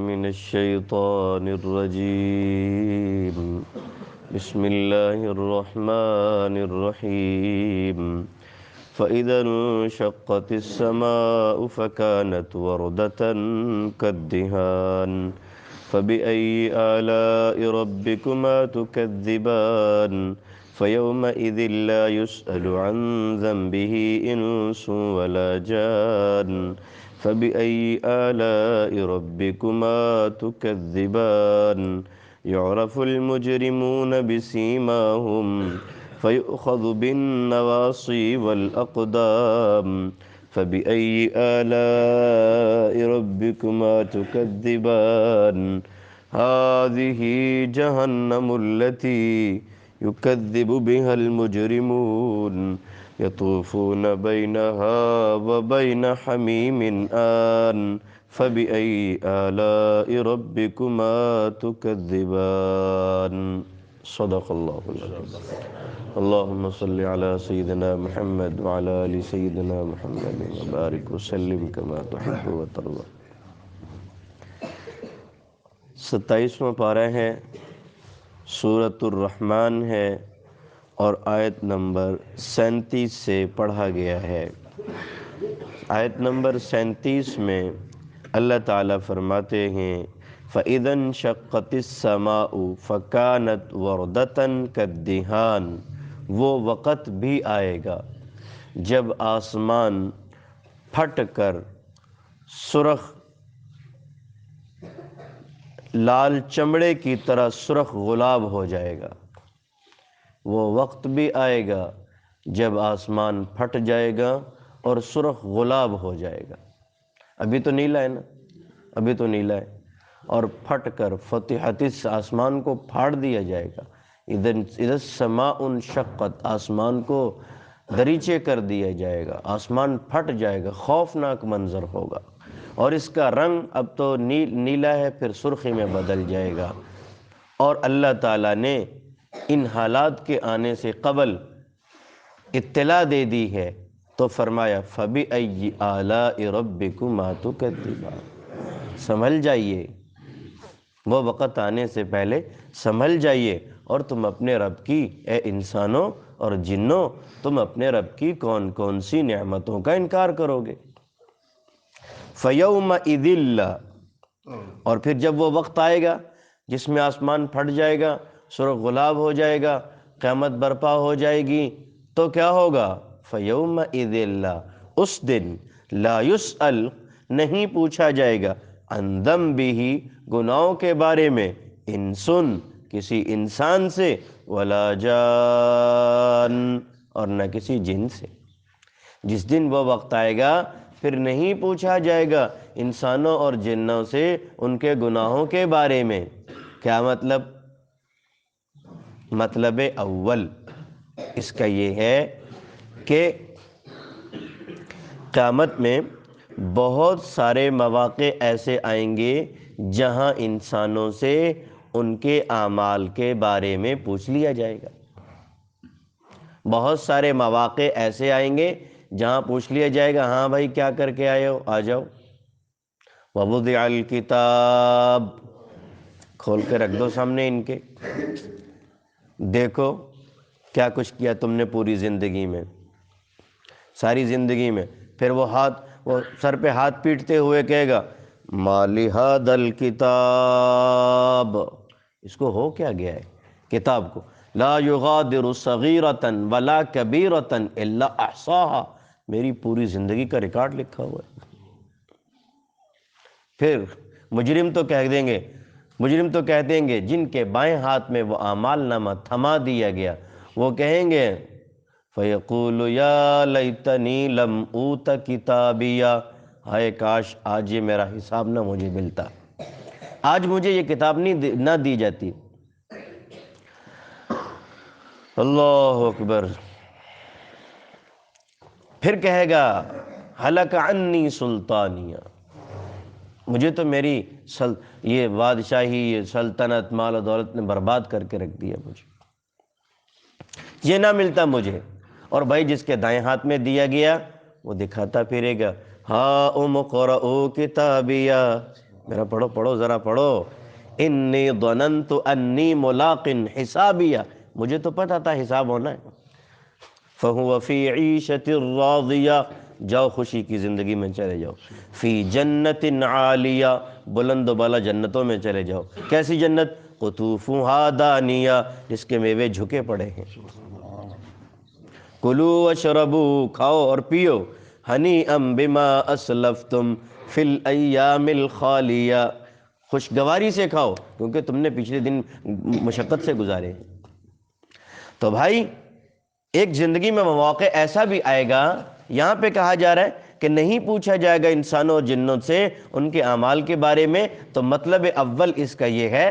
من الشيطان الرجيم بسم الله الرحمن الرحيم فإذا انشقت السماء فكانت وردة كالدهان فبأي آلاء ربكما تكذبان فيومئذ لا يسأل عن ذنبه إنس ولا جان فبأي آلاء ربكما تكذبان يعرف المجرمون بسيماهم فيؤخذ بالنواصي والأقدام فبأي آلاء ربكما تكذبان هذه جهنم التي يكذب بها المجرمون يطوفون بينها وبين حميم آن فبأي آلاء ربكما تكذبان صدق الله العظيم اللهم صل على سيدنا محمد وعلى آل سيدنا محمد وبارك وسلم كما تحب وترضى 27واں پارہ ہے، سورۃ الرحمن ہے اور آیت نمبر 37 سے پڑھا گیا ہے۔ آیت نمبر 37 میں اللہ تعالیٰ فرماتے ہیں فَإِذَا انشَقَّتِ السَّمَاءُ فَكَانَتْ وَرْدَةً كَالدِّهَانِ، وہ وقت بھی آئے گا جب آسمان پھٹ کر سرخ لال چمڑے کی طرح سرخ غلاب ہو جائے گا۔ وہ وقت بھی آئے گا جب آسمان پھٹ جائے گا اور سرخ غلاب ہو جائے گا۔ ابھی تو نیلا ہے نا، ابھی تو نیلا ہے، اور پھٹ کر فتحت اس آسمان کو پھاڑ دیا جائے گا۔ اذا السماء انشقت، آسمان کو دریچے کر دیا جائے گا، آسمان پھٹ جائے گا، خوفناک منظر ہوگا، اور اس کا رنگ اب تو نیلا ہے، پھر سرخی میں بدل جائے گا۔ اور اللہ تعالیٰ نے ان حالات کے آنے سے قبل اطلاع دے دی ہے تو فرمایا فَبِأَيِّ آلَاءِ رَبِّكُمَا تُكَذِّبَانِ، سنبھل جائیے، وہ وقت آنے سے پہلے سنبھل جائیے، اور تم اپنے رب کی، اے انسانوں اور جنوں، تم اپنے رب کی کون کون سی نعمتوں کا انکار کرو گے۔ فَيَوْمَئِذٍ لَا، اور پھر جب وہ وقت آئے گا جس میں آسمان پھٹ جائے گا، سرخ غلاب ہو جائے گا، قیامت برپا ہو جائے گی، تو کیا ہوگا؟ فَيَوْمَئِذٍ لَا، اس دن لا يُسْأَل، نہیں پوچھا جائے گا، عن ذنبہ، گناہوں کے بارے میں، انسن، کسی انسان سے، ولا جان، اور نہ کسی جن سے۔ جس دن وہ وقت آئے گا پھر نہیں پوچھا جائے گا انسانوں اور جنوں سے ان کے گناہوں کے بارے میں۔ کیا مطلب؟ مطلب اول اس کا یہ ہے کہ قیامت میں بہت سارے مواقع ایسے آئیں گے جہاں انسانوں سے ان کے اعمال کے بارے میں پوچھ لیا جائے گا۔ بہت سارے مواقع ایسے آئیں گے جہاں پوچھ لیا جائے گا، ہاں بھائی کیا کر کے آئے ہو، آ جاؤ۔ وَوُضِعَ الْكِتَابُ، کھول کے رکھ دو سامنے ان کے، دیکھو کیا کچھ کیا تم نے پوری زندگی میں، ساری زندگی میں۔ پھر وہ سر پہ ہاتھ پیٹتے ہوئے کہے گا مَا لِهَذَا الْكِتَابِ، اس کو ہو کیا گیا ہے کتاب کو، لا یغادر صغیرۃ ولا کبیرۃ الا احصاها، میری پوری زندگی کا ریکارڈ لکھا ہوا ہے۔ پھر مجرم تو کہہ دیں گے جن کے بائیں ہاتھ میں وہ اعمال نامہ تھما دیا گیا، وہ کہیں گے فیقول یا لیتنی لم اوت کتابیا، ہائے کاش آج یہ میرا حساب نہ مجھے ملتا، آج مجھے یہ کتاب نہ دی جاتی۔ اللہ اکبر۔ پھر کہے گا ہلک عنی سلطانیہ، مجھے تو میری یہ بادشاہی، یہ سلطنت، مال و دولت نے برباد کر کے رکھ دیا، مجھے یہ نہ ملتا مجھے۔ اور بھائی جس کے دائیں ہاتھ میں دیا گیا وہ دکھاتا پھرے گا ہاؤم اقرؤوا کتابیہ، میرا پڑھو پڑھو ذرا پڑھو. انی ظننت انی ملاق حسابیہ، مجھے تو پتہ تھا حساب ہونا ہے. فہو فی عیشۃ راضیہ، جاؤ خوشی کی زندگی میں چلے جاؤ. فی جنت عالیہ، بلند و بالا جنتوں میں چلے جاؤ. کیسی جنت؟ قطوفہا دانیہ، جس کے میوے جھکے پڑے ہیں. کلوا واشربوا، کھاؤ اور پیو. ہنیئا بما اسلفتم فی الایام الخالیہ، خوشگواری سے کھاؤ کیونکہ تم نے پچھلے دن مشقت سے گزارے ہیں. تو بھائی ایک زندگی میں مواقع ایسا بھی آئے گا، یہاں پہ کہا جا رہا ہے کہ نہیں پوچھا جائے گا انسانوں اور جنوں سے ان کے اعمال کے بارے میں. تو مطلب اول اس کا یہ ہے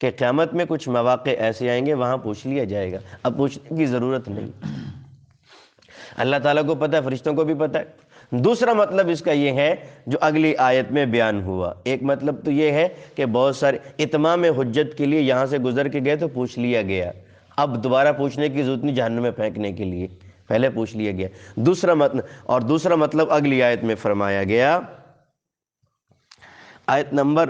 کہ قیامت میں کچھ مواقع ایسے آئیں گے وہاں پوچھ لیا جائے گا، اب پوچھنے کی ضرورت نہیں. اللہ تعالیٰ کو پتہ ہے، فرشتوں کو بھی پتہ ہے. دوسرا مطلب اس کا یہ ہے جو اگلی آیت میں بیان ہوا. ایک مطلب تو یہ ہے کہ بہت سارے اتمام حجت کے لیے یہاں سے گزر کے گئے تو پوچھ لیا گیا، اب دوبارہ پوچھنے کی ضرورت نہیں جہنم میں پھینکنے کے لیے، پہلے پوچھ لیا گیا. دوسرا مطلب اگلی آیت میں فرمایا گیا، آیت نمبر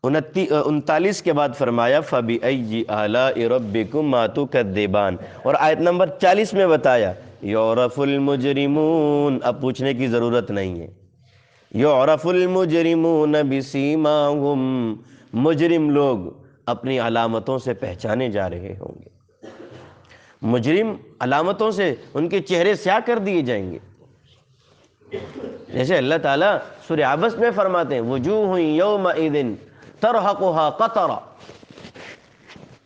39 کے بعد فرمایا فَبِأَيِّ آلَاءِ رَبِّكُمَّا تُكَذِّبَانِ، اور آیت نمبر 40 میں بتایا یعرف المجرمون، اب پوچھنے کی ضرورت نہیں ہے. یعرف المجرمون بسیماہم، مجرم لوگ اپنی علامتوں سے پہچانے جا رہے ہوں گے. مجرم علامتوں سے ان کے چہرے سیاہ کر دیے جائیں گے. جیسے اللہ تعالیٰ سورہ عبس میں فرماتے ہیں وجوہ یومئذ ترہقھا قطرہ،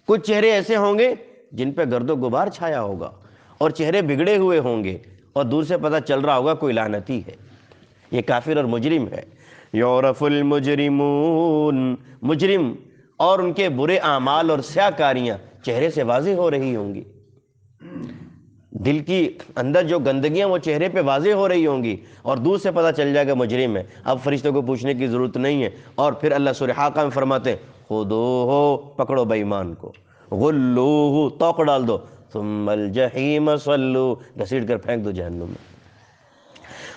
کچھ چہرے ایسے ہوں گے جن پہ گرد و غبار چھایا ہوگا اور چہرے بگڑے ہوئے ہوں گے اور دور سے پتہ چل رہا ہوگا کوئی لعنتی ہے، یہ کافر اور مجرم ہے. یعرف المجرمون، مجرم اور ان کے برے اعمال اور سیاہ کاریاں چہرے سے واضح ہو رہی ہوں گی. دل کی اندر جو گندگیاں وہ چہرے پہ واضح ہو رہی ہوں گی اور دور سے پتہ چل جائے گا مجرم ہے. اب فرشتوں کو پوچھنے کی ضرورت نہیں ہے. اور پھر اللہ سورہ حاقہ میں فرماتے ہیں خذوہ، پکڑو بے ایمان کو، غلوہ، توق ڈال دو، ثم الجحیم صلو، گھسیٹ کر پھینک دو جہنم میں.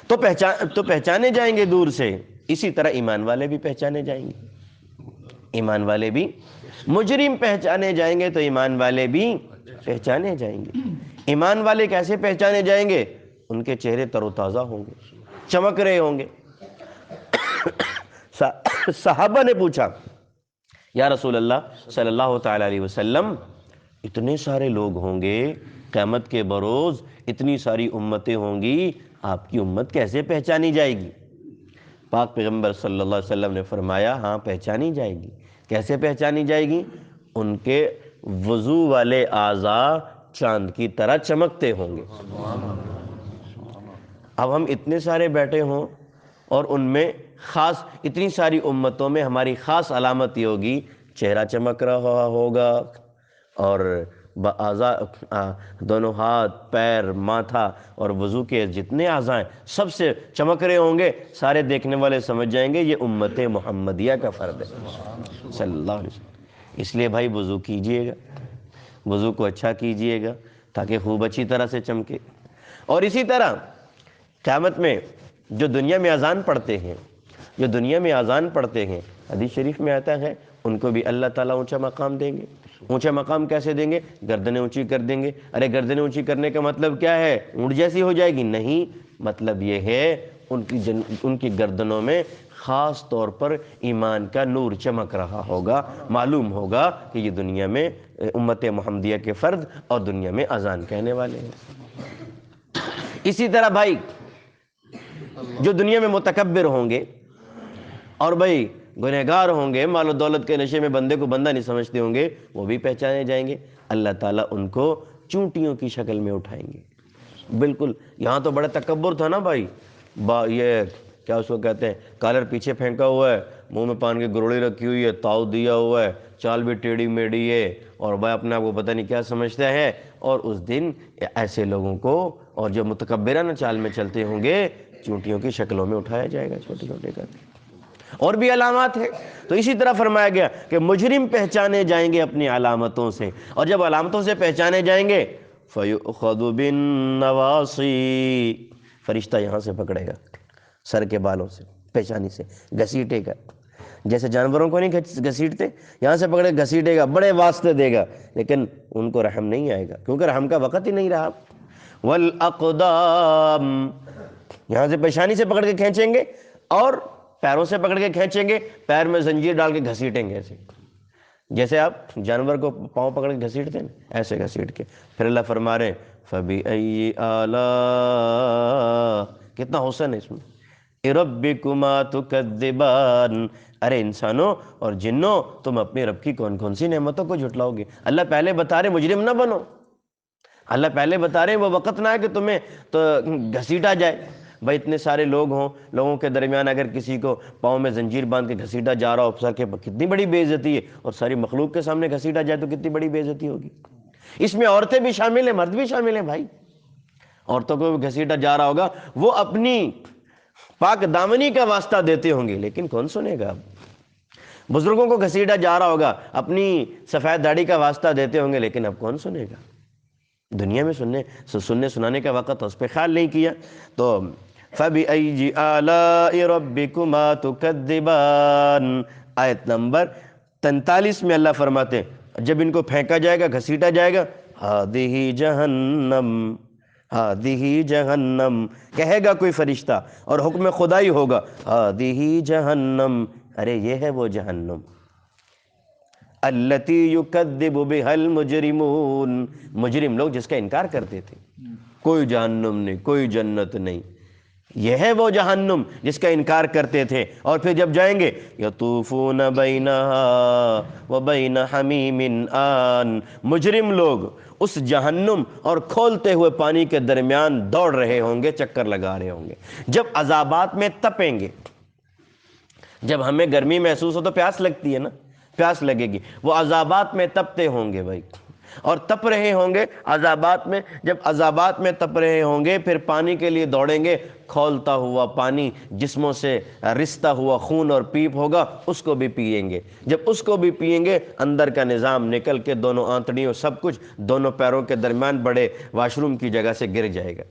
تو پہچانے جائیں گے دور سے. اسی طرح ایمان والے بھی پہچانے جائیں گے، ایمان والے بھی، مجرم پہچانے جائیں گے تو ایمان والے بھی پہچانے جائیں گے. ایمان والے کیسے پہچانے جائیں گے؟ ان کے چہرے تر و تازہ ہوں گے، چمک رہے ہوں گے. صحابہ نے پوچھا یا رسول اللہ صلی اللہ تعالی علیہ وسلم، اتنے سارے لوگ ہوں گے قیامت کے بروز، اتنی ساری امتیں ہوں گی، آپ کی امت کیسے پہچانی جائے گی؟ پاک پیغمبر صلی اللہ علیہ وسلم نے فرمایا ہاں پہچانی جائے گی. کیسے پہچانی جائے گی؟ ان کے وضو والے اعضاء چاند کی طرح چمکتے ہوں گے. اب ہم اتنے سارے بیٹھے ہوں اور ان میں خاص اتنی ساری امتوں میں ہماری خاص علامت یہ ہوگی چہرہ چمک رہا ہوگا اور اعضاء، دونوں ہاتھ، پیر، ماتھا اور وضو کے جتنے اعضاء ہیں سب سے چمک رہے ہوں گے. سارے دیکھنے والے سمجھ جائیں گے یہ امت محمدیہ کا فرد ہے صلی اللہ علیہ وسلم. اس لیے بھائی وضو کیجئے گا، وضو کو اچھا کیجئے گا تاکہ خوب اچھی طرح سے چمکے. اور اسی طرح قیامت میں جو دنیا میں اذان پڑھتے ہیں، جو دنیا میں اذان پڑھتے ہیں، حدیث شریف میں آتا ہے ان کو بھی اللہ تعالیٰ اونچا مقام دیں گے. اونچا مقام کیسے دیں گے؟ گردنیں اونچی کر دیں گے. ارے گردنیں اونچی کرنے کا مطلب کیا ہے؟ اونٹ جیسی ہو جائے گی؟ نہیں، مطلب یہ ہے ان کی گردنوں میں خاص طور پر ایمان کا نور چمک رہا ہوگا، معلوم ہوگا کہ یہ دنیا میں امت محمدیہ کے فرد اور دنیا میں اذان کہنے والے ہیں. اسی طرح بھائی جو دنیا میں متکبر ہوں گے اور بھائی گنہگار ہوں گے، مال و دولت کے نشے میں بندے کو بندہ نہیں سمجھتے ہوں گے، وہ بھی پہچانے جائیں گے. اللہ تعالیٰ ان کو چونٹیوں کی شکل میں اٹھائیں گے. بالکل یہاں تو بڑا تکبر تھا نا بھائی، یہ کیا اس کو کہتے ہیں، کالر پیچھے پھینکا ہوا ہے، منہ میں پان کی گروڑی رکھی ہوئی ہے، تاؤ دیا ہوا ہے، چال بھی ٹیڑھی میڑھی ہے اور بھائی اپنے آپ کو پتہ نہیں کیا سمجھتا ہے. اور اس دن ایسے لوگوں کو اور جو متکبرانہ چال میں چلتے ہوں گے چونٹیوں کی شکلوں میں اٹھایا جائے گا چھوٹے چھوٹے کر کے. اور بھی علامات ہیں. تو اسی طرح فرمایا گیا کہ مجرم پہچانے جائیں گے اپنی علامتوں سے، اور جب علامتوں سے پہچانے جائیں گے فَيُؤْخَذُ بِالنَّوَاصِي، فرشتہ یہاں سے پکڑے گا، سر کے بالوں سے، پیشانی سے گھسیٹے گا. جیسے جانوروں کو نہیں گھسیٹتے، یہاں سے پکڑ کے گھسیٹے گا، بڑے واسطے دے گا، لیکن ان کو رحم نہیں آئے گا، کیونکہ رحم کا وقت ہی نہیں رہا۔ والاقدام، یہاں سے پیشانی سے پکڑ کے کھینچیں گے اور پیروں سے پکڑ کے کھینچیں گے، پیر میں زنجیر ڈال کے گھسیٹیں گے، ایسے جیسے آپ جانور کو پاؤں پکڑ کے گھسیٹتے ہیں، ایسے گھسیٹ کے۔ پھر اللہ فرما رہے ہیں فَبِأَيِّ آلَاءِ، کتنا حسن ہے اس میں، رَبِّكُمَا تُكَذِّبَانِ، ارے انسانوں اور جنوں، تم اپنی رب کی کون کون سی نعمتوں کو جھٹلاؤ گے؟ اللہ پہلے بتا رہے مجرم نہ بنو، اللہ پہلے بتا رہے ہیں وہ وقت نہ ہے کہ تمہیں تو گھسیٹا جائے۔ بھائی اتنے سارے لوگ ہوں، لوگوں کے درمیان اگر کسی کو پاؤں میں زنجیر باندھ کے گھسیٹا جا رہا ہو سر کے، کتنی بڑی بے عزتی ہے، اور ساری مخلوق کے سامنے گھسیٹا جائے تو کتنی بڑی بے عزتی ہوگی۔ اس میں عورتیں بھی شامل ہیں، مرد بھی شامل ہیں بھائی۔ عورتوں کو بھی گھسیٹا جا رہا ہوگا، وہ اپنی پاک دامنی کا واسطہ دیتے ہوں گے، لیکن کون سنے گا؟ بزرگوں کو گھسیٹا جا رہا ہوگا، اپنی سفید داڑھی کا واسطہ دیتے ہوں گے، لیکن اب کون سنے گا؟ دنیا میں سننے سنانے کا وقت اس پہ خیال نہیں کیا۔ تو فَبِأَيِّ آلَاءِ رَبِّكُمَا تُكَذِّبَانِ، آیت نمبر 43 میں اللہ فرماتے ہیں جب ان کو پھینکا جائے گا، گھسیٹا جائے گا، ہَذِهِ جَہَنَّمْ، ہَذِهِ جَہَنَّمْ، کہے گا کوئی فرشتہ اور حکم خدائی ہوگا، ہَذِهِ جَہَنَّمْ، ارے یہ ہے وہ جہنم، التی یکذب بها المجرمون، مجرم لوگ جس کا انکار کرتے تھے، کوئی جہنم نہیں، کوئی جنت نہیں، یہ ہے وہ جہنم جس کا انکار کرتے تھے۔ اور پھر جب جائیں گے یطوفون بینہا وبین حمیم آن، مجرم لوگ اس جہنم اور کھولتے ہوئے پانی کے درمیان دوڑ رہے ہوں گے، چکر لگا رہے ہوں گے۔ جب عذابات میں تپیں گے، جب ہمیں گرمی محسوس ہو تو پیاس لگتی ہے نا، پیاس لگے گی، وہ عذابات میں تپتے ہوں گے بھائی، اور تپ رہے ہوں گے عذابات میں، جب عذابات میں تپ رہے ہوں گے پھر پانی کے لیے دوڑیں گے، کھولتا ہوا پانی جسموں سے رستا ہوا خون اور پیپ ہوگا، اس کو بھی پئیں گے، جب اس کو بھی پئیں گے اندر کا نظام نکل کے دونوں آنتڑیوں سب کچھ دونوں پیروں کے درمیان بڑے واش روم کی جگہ سے گر جائے گا،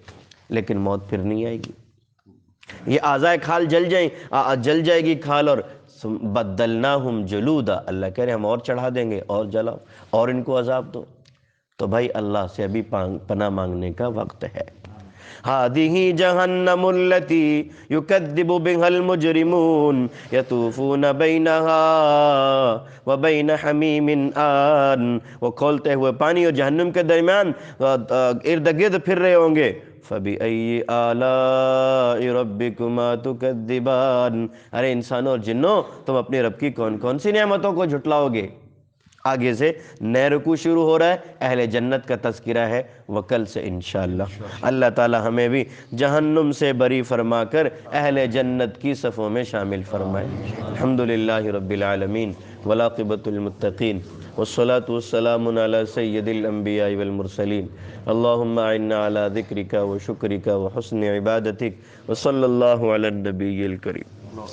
لیکن موت پھر نہیں آئے گی۔ یہ اعضائے کھال جل جائے گی کھال، اور بدلناہم جلودا، اللہ کہہ رہے ہم اور چڑھا دیں گے، اور جلاؤ اور ان کو عذاب دو۔ تو بھائی اللہ سے ابھی پناہ مانگنے کا وقت ہے۔ ہذہ جہنم التی یکذب بها المجرمون یطوفون بینہا وبین حمیم آن، وہ کھولتے ہوئے پانی اور جہنم کے درمیان ارد گرد پھر رہے ہوں گے۔ فَبِأَيِّ آلَاءِ رَبِّكُمَا تُكَذِّبَانِ، ارے انسانوں اور جنوں، تم اپنے رب کی کون کون سی نعمتوں کو جھٹلاؤ گے؟ آگے سے نئے رکوع شروع ہو رہا ہے، اہل جنت کا تذکرہ ہے، وکل سے انشاءاللہ اللہ تعالی ہمیں بھی جہنم سے بری فرما کر اہل جنت کی صفوں میں شامل فرمائے۔ الحمدللہ رب العالمین والعاقبۃ للمتقین والصلاة والسلام علی سید الانبیاء والمرسلین، اللہم اعنا علی ذکرک وشکرک وحسن عبادتک، وصلی اللہ علی النبی الکریم۔